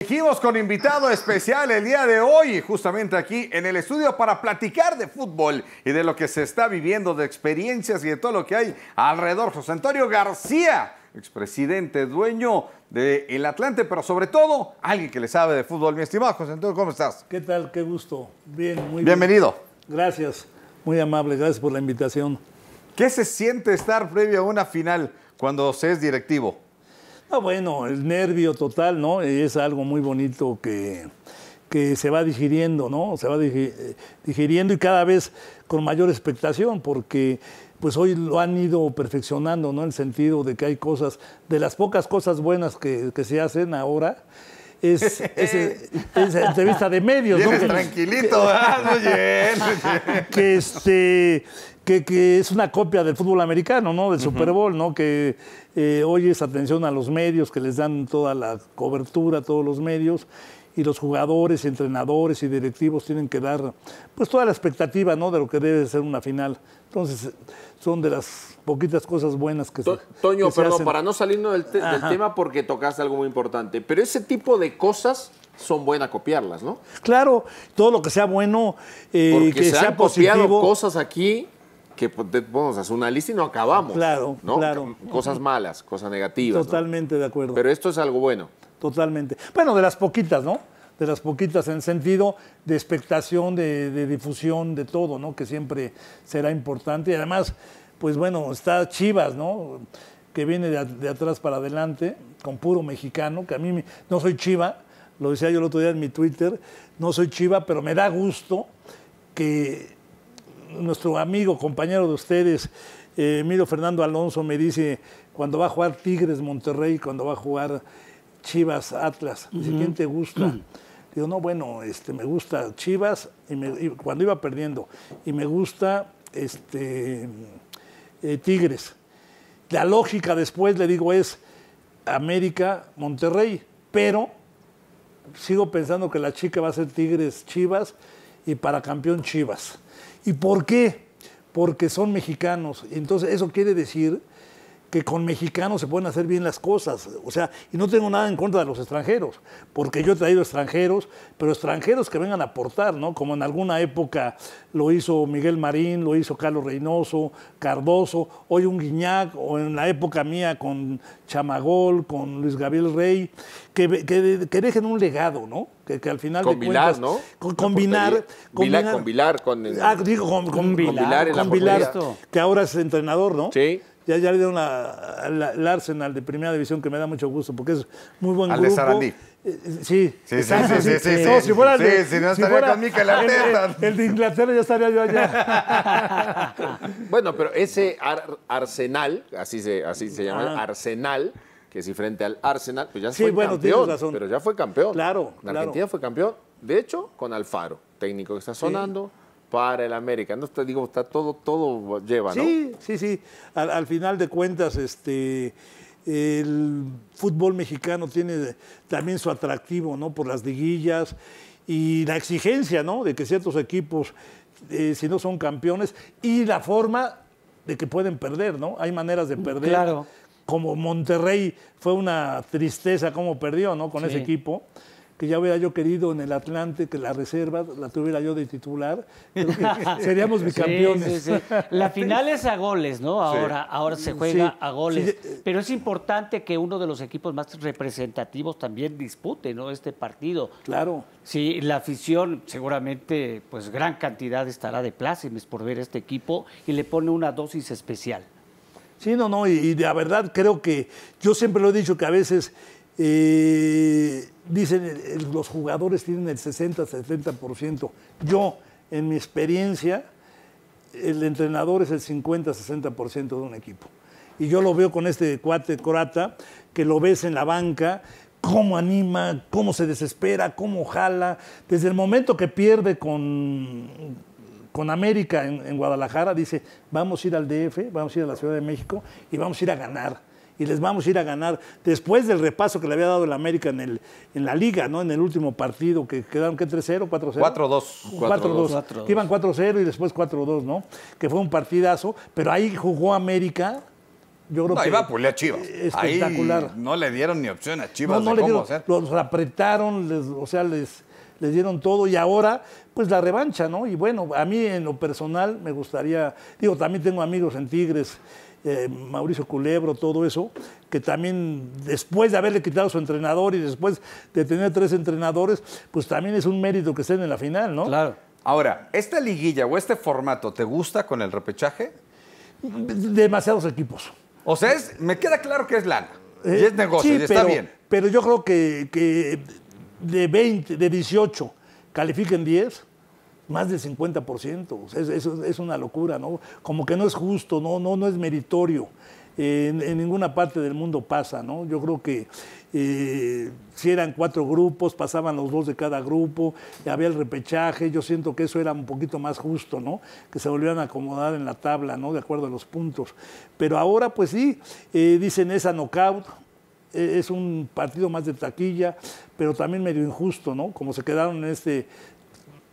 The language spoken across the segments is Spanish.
Seguimos con invitado especial el día de hoy, justamente aquí en el estudio para platicar de fútbol y de lo que se está viviendo, de experiencias y de todo lo que hay alrededor. José Antonio García, expresidente, dueño del Atlante, pero sobre todo alguien que le sabe de fútbol. Mi estimado José Antonio, ¿cómo estás? ¿Qué tal? Qué gusto. Bien, muy bien. Bienvenido. Gracias, muy amable, gracias por la invitación. ¿Qué se siente estar previo a una final cuando se es directivo? Bueno, el nervio total, ¿no? Es algo muy bonito que se va digiriendo, ¿no? Se va digiriendo y cada vez con mayor expectación, porque pues hoy lo han ido perfeccionando, ¿no? En el sentido de que hay cosas, de las pocas cosas buenas que se hacen ahora, es entrevista de medios, ¿no? Tranquilito, muy bien. Que es una copia del fútbol americano, ¿no? Del Super Bowl, ¿no? Que hoy es atención a los medios, que les dan toda la cobertura, todos los medios, y los jugadores, entrenadores y directivos tienen que dar pues toda la expectativa, ¿no? De lo que debe ser una final. Entonces, son de las poquitas cosas buenas que Toño, se perdón, hacen. para no salirnos del tema porque tocaste algo muy importante, pero ese tipo de cosas son buenas copiarlas, ¿no? Claro, todo lo que sea bueno, porque que se sea han copiado positivo. cosas aquí que podemos hacer una lista y no acabamos. Claro, ¿no? claro. Cosas malas, cosas negativas. Totalmente, ¿no? De acuerdo. Pero esto es algo bueno. Totalmente. Bueno, de las poquitas, ¿no? De las poquitas en sentido de expectación, de difusión, de todo, ¿no? Que siempre será importante. Y además, pues bueno, está Chivas, ¿no? Que viene de atrás para adelante, con puro mexicano, que a mí no soy Chiva, lo decía yo el otro día en mi Twitter, no soy Chiva, pero me da gusto que nuestro amigo, compañero de ustedes, Emilio Fernando Alonso, me dice cuando va a jugar Tigres Monterrey, cuando va a jugar Chivas Atlas, dice, ¿quién te gusta? Digo, no, bueno, me gusta Chivas y cuando iba perdiendo, y me gusta Tigres. La lógica después, le digo, es América, Monterrey, pero sigo pensando que la chica va a ser Tigres, Chivas, y para campeón Chivas. ¿Y por qué? Porque son mexicanos. Entonces, eso quiere decir que con mexicanos se pueden hacer bien las cosas. O sea, y no tengo nada en contra de los extranjeros, porque yo he traído extranjeros, pero extranjeros que vengan a aportar, ¿no? Como en alguna época lo hizo Miguel Marín, lo hizo Carlos Reynoso, Cardoso, hoy un Guiñac, o en la época mía con Chamagol, con Luis Gabriel Rey, que dejen un legado, ¿no? Que al final con de Vilar, cuentas, ¿no? Con Vilar. Con Vilar. Con Vilar en la portería. Que ahora es entrenador, ¿no? Sí. Ya le dieron al Arsenal de Primera División, que me da mucho gusto, porque es muy buen grupo. Al de Sarandí. Sí. Sí. No, si fuera si no estaría con Mikel Arteta. El de Inglaterra ya estaría yo allá. Bueno, pero ese Arsenal, así se llama, Arsenal, que es frente al Arsenal, pues ya fue campeón. Tienes razón. Pero ya fue campeón. Claro, Argentina fue campeón, de hecho, con Alfaro, técnico que está sonando. Para el América, no te digo, está todo lleva, ¿no? Sí. Al final de cuentas, el fútbol mexicano tiene también su atractivo, ¿no? Por las liguillas y la exigencia, ¿no? De que ciertos equipos, si no son campeones, y la forma de que pueden perder, ¿no? Hay maneras de perder. Claro. Como Monterrey fue una tristeza cómo perdió, ¿no? Con ese equipo. Que ya hubiera yo querido en el Atlante que la reserva la tuviera yo de titular, creo que seríamos bicampeones. Sí. La final es a goles, ¿no? Ahora se juega a goles. Sí. Pero es importante que uno de los equipos más representativos también dispute, ¿no? Este partido. Claro. Sí, la afición seguramente, pues gran cantidad estará de plácemes por ver este equipo y le pone una dosis especial. Sí, y la verdad creo que yo siempre lo he dicho que a veces dicen los jugadores tienen el 60-70%. Yo, en mi experiencia, el entrenador es el 50-60% de un equipo. Y yo lo veo con este cuate croata, que lo ves en la banca, cómo anima, cómo se desespera, cómo jala. Desde el momento que pierde con América en Guadalajara, dice, vamos a ir al DF, vamos a ir a la Ciudad de México y vamos a ir a ganar. Y les vamos a ir a ganar después del repaso que le había dado el América en la Liga, ¿no? En el último partido, que quedaron, ¿qué? 3-0, 4-0. 4-2. 4-2. Iban 4-0 y después 4-2, ¿no? Que fue un partidazo, pero ahí jugó América Yo creo No, que iba a pulir a Chivas. espectacular. Ahí no le dieron ni opción a Chivas No de le cómo dieron, hacer. los apretaron, les dieron todo y ahora pues la revancha, ¿no? Y bueno, a mí en lo personal me gustaría, digo, también tengo amigos en Tigres, Mauricio Culebro, todo eso, que también después de haberle quitado su entrenador y después de tener 3 entrenadores, pues también es un mérito que estén en la final, ¿no? Claro. Ahora, ¿esta liguilla o este formato te gusta con el repechaje? Demasiados equipos. O sea, me queda claro que es lana. Y es negocio, Sí, y está bien. Pero yo creo que de 20, de 18, califiquen 10, más del 50%. O sea, es una locura, ¿no? Como que no es justo, no es meritorio. En ninguna parte del mundo pasa, ¿no? Yo creo que si eran 4 grupos, pasaban los 2 de cada grupo, y había el repechaje. Yo siento que eso era un poquito más justo, ¿no? Que se volvieran a acomodar en la tabla, ¿no? De acuerdo a los puntos. Pero ahora, pues sí, dicen esa knockout. Es un partido más de taquilla, pero también medio injusto, ¿no? Como se quedaron en este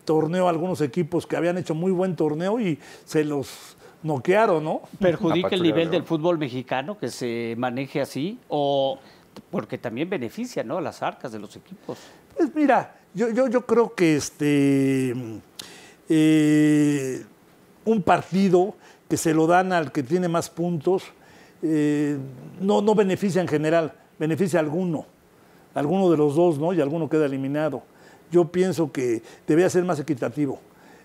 torneo algunos equipos que habían hecho muy buen torneo y se los noquearon, ¿no? ¿Perjudica el Pachuca nivel de del León. fútbol mexicano que se maneje así? O porque también beneficia, ¿no?, a las arcas de los equipos. Pues mira, yo creo que un partido que se lo dan al que tiene más puntos no beneficia en general, beneficia a alguno de los dos, ¿no? Y alguno queda eliminado. Yo pienso que debería ser más equitativo,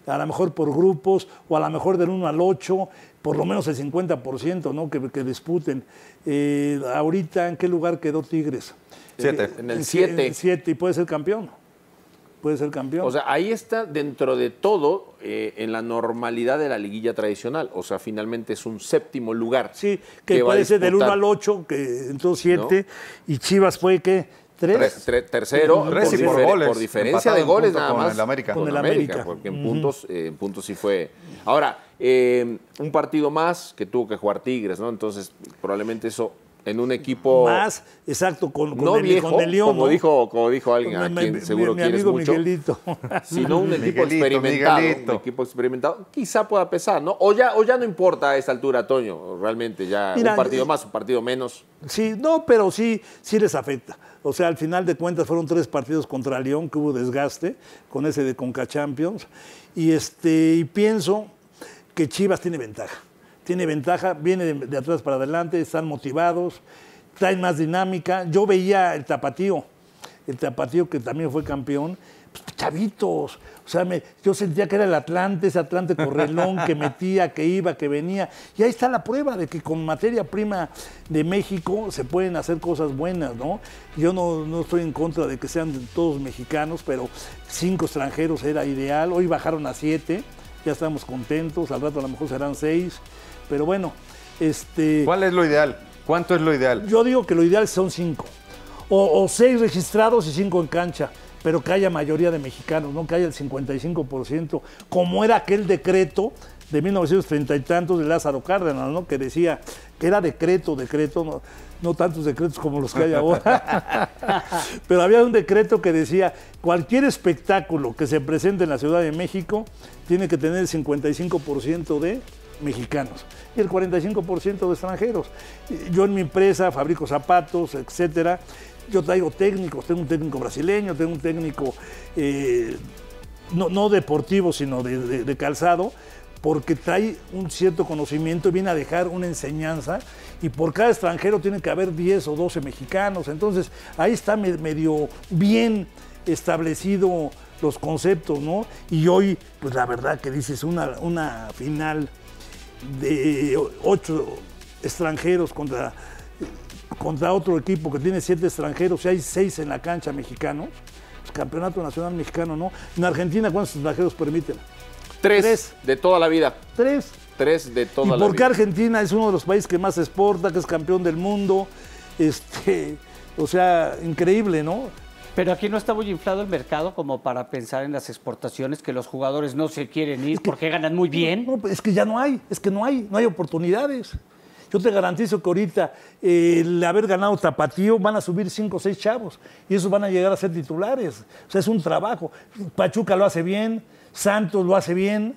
a lo mejor por grupos o a lo mejor del 1 al 8, por lo menos el 50%, ¿no? que disputen. Ahorita, ¿en qué lugar quedó Tigres? 7. En el 7. 7 y puede ser campeón. Puede ser campeón. O sea, ahí está dentro de todo en la normalidad de la liguilla tradicional. O sea, finalmente es un 7º lugar. sí, que va a puede ser del 1 disputar. al 8, que entró 7, y Chivas fue, ¿qué? 3. Tercero, 3 y por goles. por diferencia Empatado de en goles punto nada con más. el América. Con el América, América. porque en puntos sí fue. Ahora, un partido más que tuvo que jugar Tigres, ¿no? Entonces, probablemente eso en un equipo Más, exacto, con no viejo, con el León, como ¿no? dijo alguien a quien seguro mi quieres amigo mucho, Miguelito. sino un equipo Miguelito, experimentado, Miguelito. un equipo experimentado, quizá pueda pesar, ¿no? O ya no importa a esta altura, Toño, realmente ya Mira, un partido más, un partido menos. Sí, no, pero sí les afecta. O sea, al final de cuentas fueron 3 partidos contra León, que hubo desgaste con ese de Conca Champions. Y pienso que Chivas tiene ventaja. Tiene ventaja, viene de atrás para adelante, están motivados, traen más dinámica. Yo veía el Tapatío que también fue campeón, pues, chavitos. O sea, yo sentía que era el Atlante, ese Atlante correlón que metía, que iba, que venía. Y ahí está la prueba de que con materia prima de México se pueden hacer cosas buenas, ¿no? Yo no estoy en contra de que sean todos mexicanos, pero 5 extranjeros era ideal. Hoy bajaron a 7, ya estamos contentos, al rato a lo mejor serán 6. Pero bueno, ¿Cuál es lo ideal? ¿Cuánto es lo ideal? yo digo que lo ideal son 5. O 6 registrados y 5 en cancha, pero que haya mayoría de mexicanos, no que haya el 55%, como era aquel decreto de 1930 y tantos de Lázaro Cárdenas, ¿no? Que decía que era decreto, no tantos decretos como los que hay ahora, pero había un decreto que decía cualquier espectáculo que se presente en la Ciudad de México tiene que tener el 55% de mexicanos y el 45% de extranjeros. Yo en mi empresa fabrico zapatos, etcétera. Yo traigo técnicos, tengo un técnico brasileño, tengo un técnico no deportivo, sino de calzado, porque trae un cierto conocimiento y viene a dejar una enseñanza, y por cada extranjero tiene que haber 10 o 12 mexicanos. Entonces, ahí está medio bien establecido los conceptos, ¿no? Y hoy, pues la verdad que dices, una final de 8 extranjeros contra otro equipo que tiene 7 extranjeros y hay 6 en la cancha mexicanos, pues, campeonato nacional mexicano, ¿no? En Argentina, ¿cuántos extranjeros permiten? 3 de toda la vida. 3. 3 de toda ¿Y la por qué vida. Argentina es uno de los países que más exporta, que es campeón del mundo? O sea, increíble, ¿no? Pero aquí no está muy inflado el mercado como para pensar en las exportaciones, que los jugadores no se quieren ir porque ganan muy bien. No, es que ya no hay, no hay oportunidades. Yo te garantizo que ahorita el haber ganado Tapatío van a subir 5 o 6 chavos y esos van a llegar a ser titulares. O sea, es un trabajo. Pachuca lo hace bien, Santos lo hace bien,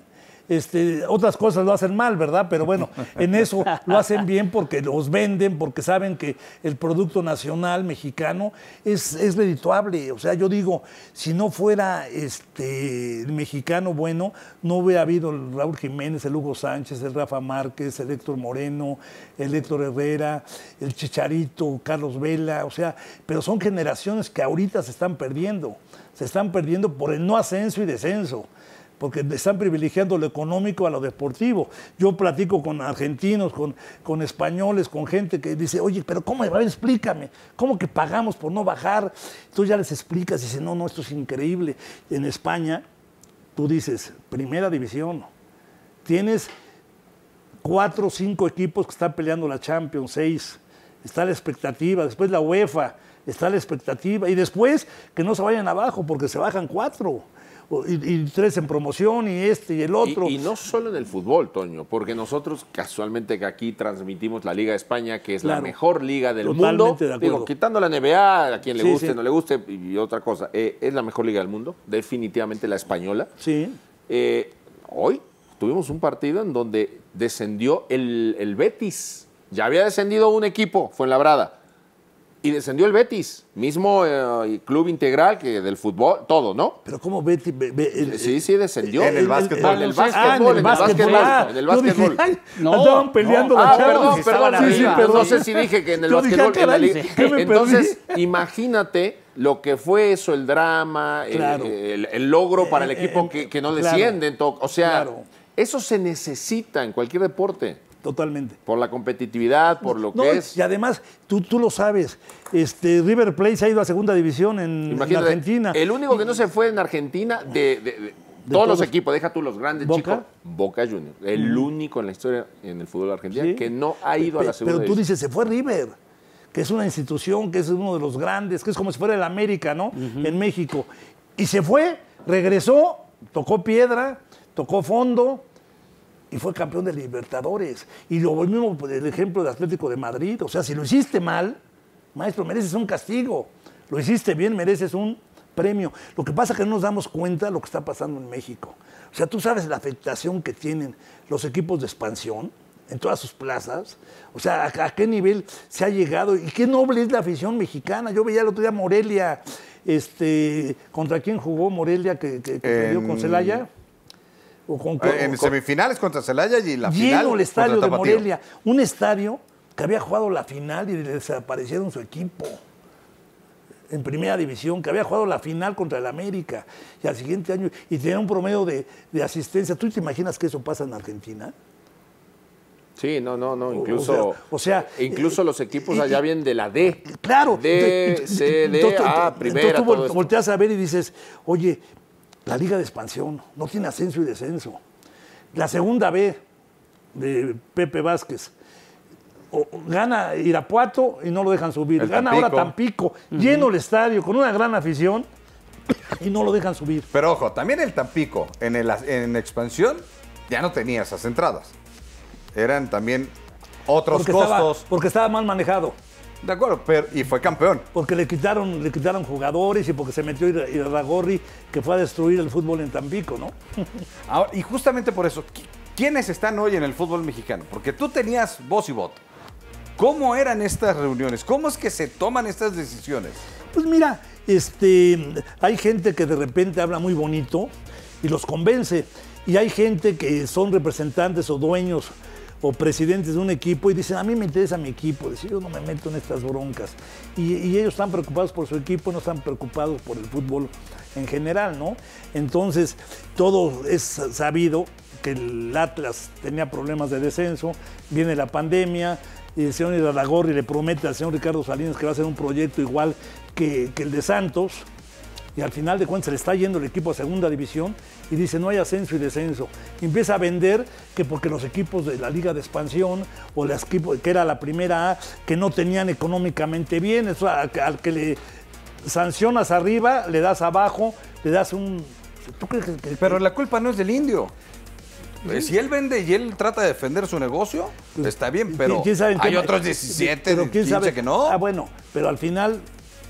Otras cosas lo hacen mal, ¿verdad? Pero bueno, en eso lo hacen bien porque los venden, porque saben que el producto nacional mexicano es redituable. O sea, yo digo, si no fuera el mexicano bueno, no hubiera habido el Raúl Jiménez, el Hugo Sánchez, el Rafa Márquez, el Héctor Moreno, el Héctor Herrera, el Chicharito, Carlos Vela, o sea, pero son generaciones que ahorita se están perdiendo por el no ascenso y descenso, porque están privilegiando lo económico a lo deportivo. Yo platico con argentinos, con españoles, con gente que dice, oye, pero ¿cómo? A ver, explícame, ¿cómo que pagamos por no bajar? Tú ya les explicas y dicen, no, esto es increíble. En España, tú dices, primera división, tienes 4 o 5 equipos que están peleando la Champions, 6, está la expectativa, después la UEFA, está la expectativa, y después que no se vayan abajo, porque se bajan 4, y 3 en promoción, y y el otro. Y no solo en el fútbol, Toño, porque nosotros casualmente que aquí transmitimos la Liga de España, que es la mejor liga del mundo, digo, quitando la NBA, a quien le guste, no le guste, y otra cosa, es la mejor liga del mundo, definitivamente la española. Sí. Hoy tuvimos un partido en donde descendió el Betis, ya había descendido un equipo, Fuenlabrada, y descendió el Betis, mismo club integral que del fútbol, todo, ¿no? Pero ¿cómo Betis? Sí, descendió. En el básquetbol. En el básquetbol. No, andaban peleando la Champions. Perdón. No sé si dije que en el básquetbol. Entonces, imagínate lo que fue eso, el drama, el logro para el equipo que no desciende. O sea, eso se necesita en cualquier deporte. Totalmente. Por la competitividad, por lo que es. Y además, tú lo sabes, River Plate se ha ido a segunda división en Argentina. El único que no se fue en Argentina de todos los equipos, deja tú los grandes, chicos, Boca Juniors. El único en la historia en el fútbol argentino que no ha ido a la segunda división. Pero tú dices, se fue River, que es una institución, que es uno de los grandes, que es como si fuera el América, ¿no? En México. Y se fue, regresó, tocó piedra, tocó fondo, y fue campeón de Libertadores. Y lo mismo el ejemplo de Atlético de Madrid. O sea, si lo hiciste mal, maestro, mereces un castigo. Lo hiciste bien, mereces un premio. Lo que pasa es que no nos damos cuenta de lo que está pasando en México. O sea, tú sabes la afectación que tienen los equipos de expansión en todas sus plazas. O sea, a qué nivel se ha llegado. Y qué noble es la afición mexicana. Yo veía el otro día Morelia, ¿contra quién jugó Morelia que perdió con Celaya? En semifinales contra Celaya y la final lleno el estadio de Morelia, un estadio que había jugado la final y desaparecieron su equipo en primera división, que había jugado la final contra el América y al siguiente año, y tenía un promedio de asistencia. ¿Tú te imaginas que eso pasa en Argentina? Sí, no, incluso, incluso los equipos allá vienen de la D. Claro. D, C, D, A, primera. Entonces tú volteas a ver y dices, oye, la Liga de Expansión no tiene ascenso y descenso. La segunda B de Pepe Vázquez. Gana Irapuato y no lo dejan subir. Gana ahora Tampico, lleno el estadio, con una gran afición y no lo dejan subir. Pero ojo, también el Tampico en expansión ya no tenía esas entradas. Eran también otros costos. Porque estaba mal manejado. De acuerdo, y fue campeón. Porque le quitaron jugadores y porque se metió Irarrágorri, que fue a destruir el fútbol en Tampico, ¿no? Ahora, y justamente por eso, ¿quiénes están hoy en el fútbol mexicano? Porque tú tenías voz y voto. ¿Cómo eran estas reuniones? ¿Cómo es que se toman estas decisiones? Pues mira, hay gente que de repente habla muy bonito y los convence. Y hay gente que son representantes o dueños o presidentes de un equipo y dicen, a mí me interesa mi equipo, yo no me meto en estas broncas. Y ellos están preocupados por su equipo, no están preocupados por el fútbol en general, ¿no? Entonces, todo es sabido que el Atlas tenía problemas de descenso, viene la pandemia, y el señor Irarrágorri le promete al señor Ricardo Salinas que va a hacer un proyecto igual que el de Santos, y al final de cuentas se le está yendo el equipo a segunda división y dice no hay ascenso y descenso. Y empieza a vender que porque los equipos de la Liga de Expansión o los equipos que era la primera A, que no tenían económicamente bien, eso al que le sancionas arriba, le das abajo, le das un... ¿Tú crees que... Pero la culpa no es del indio. Si él vende y él trata de defender su negocio, está bien, pero hay otros 17, 15 que no. Bueno, pero al final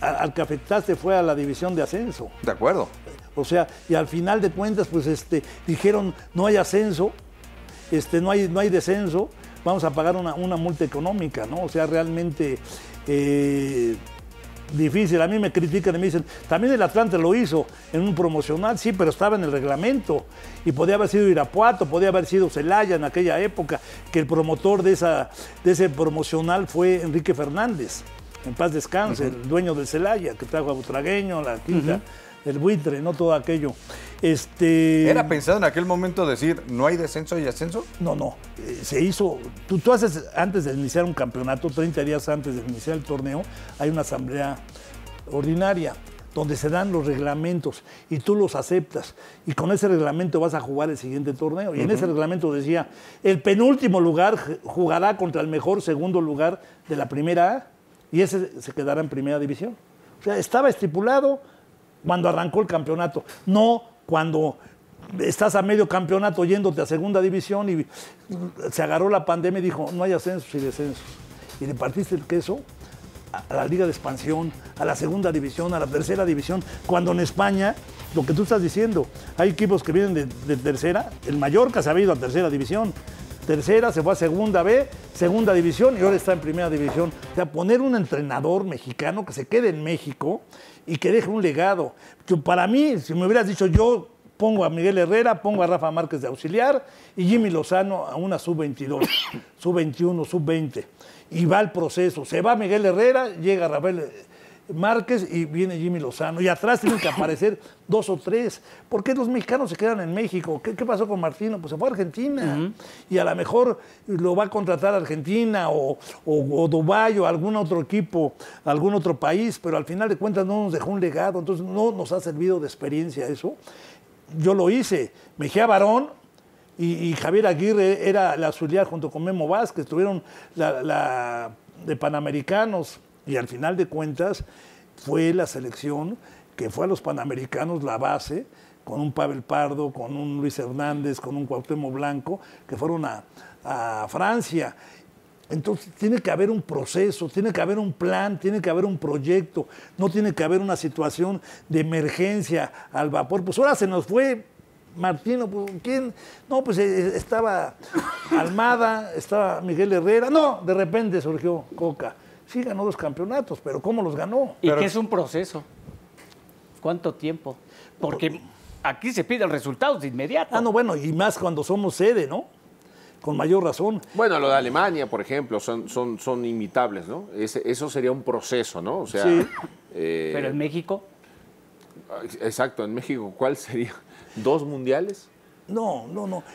al que afectaste fue a la división de ascenso. De acuerdo. O sea, y al final de cuentas, pues dijeron, no hay ascenso, no hay descenso, vamos a pagar una multa económica, ¿no? O sea, realmente difícil. A mí me critican y me dicen, también el Atlante lo hizo en un promocional, sí, pero estaba en el reglamento. Y podía haber sido Irapuato, podía haber sido Celaya en aquella época, que el promotor de ese promocional fue Enrique Fernández. En paz descanse, el dueño del Celaya, que trajo a Butragueño, la quinta, el buitre, no todo aquello. ¿Era pensado en aquel momento decir, no hay descenso y ascenso? No. Se hizo. Tú haces, antes de iniciar un campeonato, 30 días antes de iniciar el torneo, hay una asamblea ordinaria donde se dan los reglamentos y tú los aceptas. Y con ese reglamento vas a jugar el siguiente torneo. Y en ese reglamento decía, el penúltimo lugar jugará contra el mejor segundo lugar de la primera A y ese se quedará en primera división. O sea, estaba estipulado cuando arrancó el campeonato, no cuando estás a medio campeonato yéndote a segunda división y se agarró la pandemia y dijo, no hay ascensos y descensos. Y le partiste el queso a la Liga de Expansión, a la segunda división, a la tercera división, cuando en España, lo que tú estás diciendo, hay equipos que vienen de tercera, el Mallorca se ha ido a tercera división, tercera, se fue a segunda B, segunda división y ahora está en primera división. O sea, poner un entrenador mexicano que se quede en México y que deje un legado. Para mí, si me hubieras dicho, yo pongo a Miguel Herrera, pongo a Rafa Márquez de auxiliar y Jimmy Lozano a una sub-22, sub-21, sub-20. Y va el proceso. Se va Miguel Herrera, llega Rafael Márquez y viene Jimmy Lozano. Y atrás tienen que aparecer 2 o 3. ¿Por qué los mexicanos se quedan en México? ¿Qué pasó con Martino? Pues se fue a Argentina. Y a lo mejor lo va a contratar Argentina o Dubái o algún otro equipo, algún otro país, pero al final de cuentas no nos dejó un legado. Entonces no nos ha servido de experiencia eso. Yo lo hice. Mejía Barón y Javier Aguirre era la auxiliar junto con Memo Vázquez. Tuvieron la de Panamericanos. Y al final de cuentas fue la selección que fue a los Panamericanos la base, con un Pavel Pardo, con un Luis Hernández, con un Cuauhtémoc Blanco, que fueron a Francia. Entonces tiene que haber un proceso, tiene que haber un plan, tiene que haber un proyecto, no tiene que haber una situación de emergencia al vapor. Pues ahora se nos fue Martino, pues, ¿quién? No, pues estaba Almada, estaba Miguel Herrera, no, de repente surgió Coca. Sí, ganó 2 campeonatos, pero ¿cómo los ganó? ¿Y qué es un proceso? ¿Cuánto tiempo? Porque aquí se piden resultados de inmediato. No, bueno, y más cuando somos sede, ¿no? Con mayor razón. Bueno, lo de Alemania, por ejemplo, son imitables, ¿no? Eso sería un proceso, ¿no? O sea, sí. Pero en México. Exacto, en México, ¿cuál sería? ¿2 mundiales? No.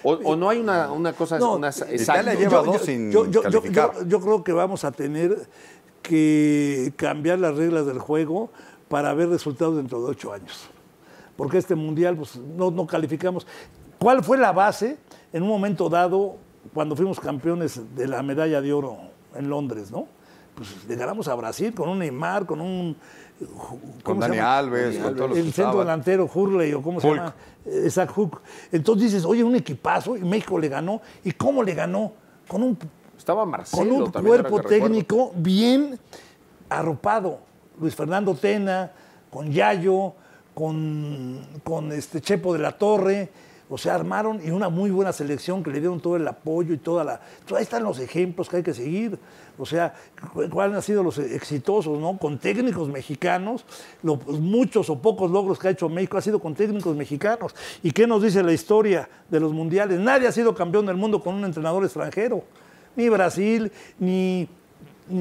¿O no hay una cosa exacta? Italia lleva 2 sin calificar. Yo creo que vamos a tener que cambiar las reglas del juego para ver resultados dentro de 8 años. Porque este mundial pues, no calificamos. ¿Cuál fue la base en un momento dado cuando fuimos campeones de la medalla de oro en Londres, ¿no? Pues le ganamos a Brasil con un Neymar, con un... Con Dani Alves, con todos los el centro delantero Hurley o cómo se llama, Isaac Hook. Entonces dices, oye, un equipazo y México le ganó. ¿Y cómo le ganó? Con un cuerpo técnico bien arropado. Luis Fernando Tena, con Yayo, con Chepo de la Torre. O sea, armaron y una muy buena selección que le dieron todo el apoyo y toda la... Ahí están los ejemplos que hay que seguir. O sea, ¿cuáles han sido los exitosos, no? Con técnicos mexicanos, muchos o pocos logros que ha hecho México ha sido con técnicos mexicanos. ¿Y qué nos dice la historia de los mundiales? Nadie ha sido campeón del mundo con un entrenador extranjero. Ni Brasil, ni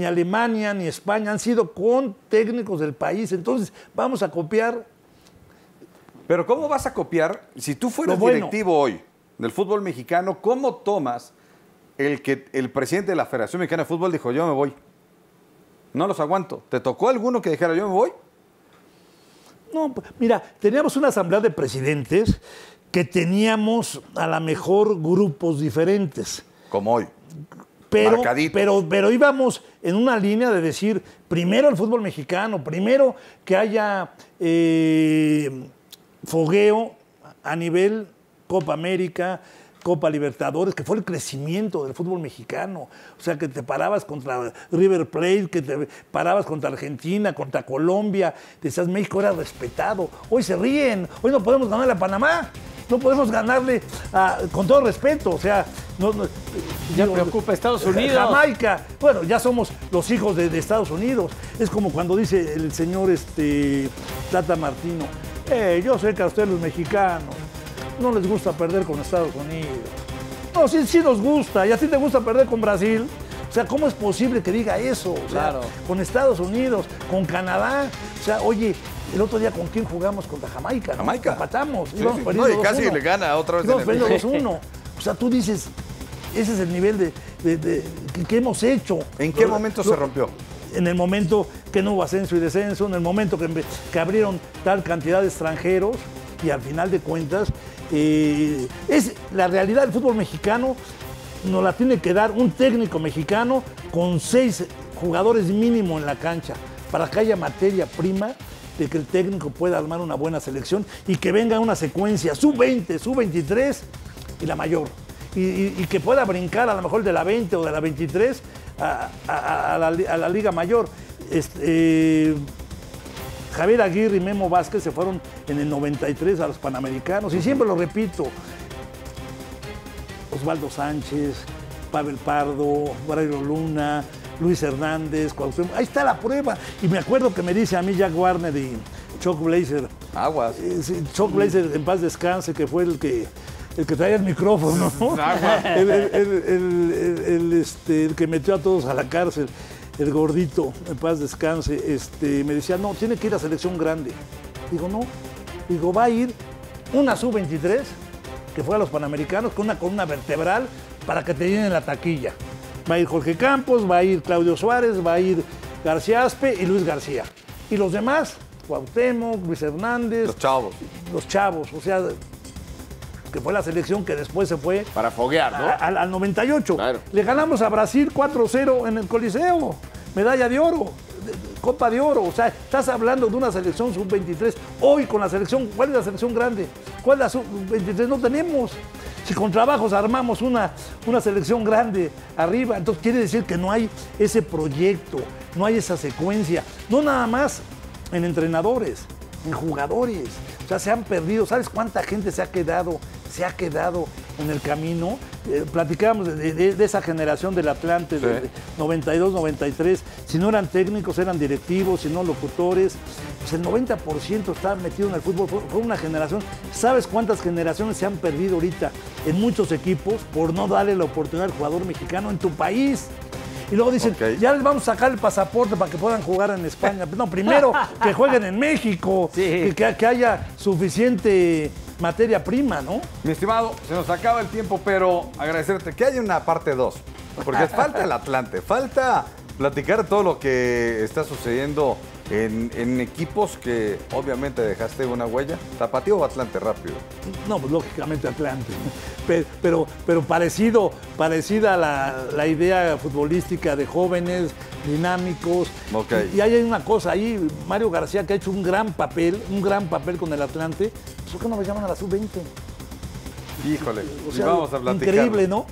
Alemania, ni España. Han sido con técnicos del país. Entonces, vamos a copiar. Pero ¿cómo vas a copiar? Si tú fueras directivo hoy del fútbol mexicano, ¿cómo tomas que el presidente de la Federación Mexicana de Fútbol dijo, yo me voy? No los aguanto. ¿Te tocó alguno que dijera, yo me voy? No, mira, teníamos una asamblea de presidentes que teníamos a lo mejor grupos diferentes. Como hoy. Pero íbamos en una línea de decir, primero el fútbol mexicano, primero que haya fogueo a nivel Copa América, Copa Libertadores, que fue el crecimiento del fútbol mexicano. O sea, que te parabas contra River Plate, que te parabas contra Argentina, contra Colombia. Decías, México era respetado. Hoy se ríen, hoy no podemos ganarle a Panamá. No podemos ganarle con todo respeto, o sea, ya preocupa a Estados Unidos. Jamaica, bueno, ya somos los hijos de Estados Unidos. Es como cuando dice el señor Tata Martino, yo sé que a ustedes los mexicanos no les gusta perder con Estados Unidos. No, sí nos gusta, y a ti te gusta perder con Brasil. O sea, ¿cómo es posible que diga eso? O sea, claro. Con Estados Unidos, con Canadá. O sea, oye, el otro día, ¿con quién jugamos? Contra Jamaica, ¿no? Jamaica. Empatamos. Sí, sí. No, y casi le gana otra vez. Íbamos perdiendo 2-1. O sea, tú dices, ese es el nivel que hemos hecho. ¿En qué momento se rompió? En el momento que no hubo ascenso y descenso, en el momento que abrieron tal cantidad de extranjeros, y al final de cuentas, es la realidad del fútbol mexicano. Nos la tiene que dar un técnico mexicano con 6 jugadores mínimo en la cancha para que haya materia prima de que el técnico pueda armar una buena selección y que venga una secuencia sub-20, sub-23 y la mayor. Y que pueda brincar a lo mejor de la 20 o de la 23 a la Liga Mayor. Javier Aguirre y Memo Vázquez se fueron en el 93 a los Panamericanos y siempre lo repito. Osvaldo Sánchez, Pavel Pardo, Braulio Luna, Luis Hernández, Cuauhtémoc. Ahí está la prueba. Y me acuerdo que me dice a mí Jack Warner y Chuck Blazer. Aguas. Chuck Blazer, en paz descanse, que fue el que traía el micrófono, ¿no? El que metió a todos a la cárcel, el gordito, en paz descanse, me decía, no, tiene que ir a selección grande. Digo, no. Digo, va a ir una sub-23, que fue a los Panamericanos, con una columna vertebral para que te llenen la taquilla. Va a ir Jorge Campos, va a ir Claudio Suárez, va a ir García Aspe y Luis García. Y los demás, Cuauhtémoc, Luis Hernández. Los chavos. Los chavos, o sea, que fue la selección que después se fue. Para foguear, ¿no? Al 98. Claro. Le ganamos a Brasil 4-0 en el Coliseo. Medalla de oro, Copa de Oro. O sea, estás hablando de una selección sub-23. Hoy con la selección, ¿cuál es la selección grande? ¿Cuál es la sub-23? No tenemos. Si con trabajos armamos una selección grande arriba, entonces quiere decir que no hay ese proyecto, no hay esa secuencia. No nada más en entrenadores, en jugadores. O sea, se han perdido. ¿Sabes cuánta gente se ha quedado en el camino? Platicábamos de esa generación del Atlante, sí, de 92, 93. Si no eran técnicos, eran directivos, si no locutores. Pues el 90% estaba metido en el fútbol. Fue una generación. ¿Sabes cuántas generaciones se han perdido ahorita en muchos equipos por no darle la oportunidad al jugador mexicano en tu país? Y luego dicen, ya les vamos a sacar el pasaporte para que puedan jugar en España. No, primero que jueguen en México, sí, que haya suficiente materia prima, ¿no? Mi estimado, se nos acaba el tiempo, pero agradecerte que haya una parte 2. Porque falta el Atlante, falta platicar todo lo que está sucediendo en equipos que obviamente dejaste una huella. ¿Tapatío o Atlante rápido? No, pues lógicamente Atlante. Pero parecida la idea futbolística de jóvenes, dinámicos. Okay. Y hay una cosa ahí, Mario García, que ha hecho un gran papel con el Atlante. ¿Por qué no me llaman a la sub-20? Híjole, o sea, vamos a platicar. Increíble, ¿no?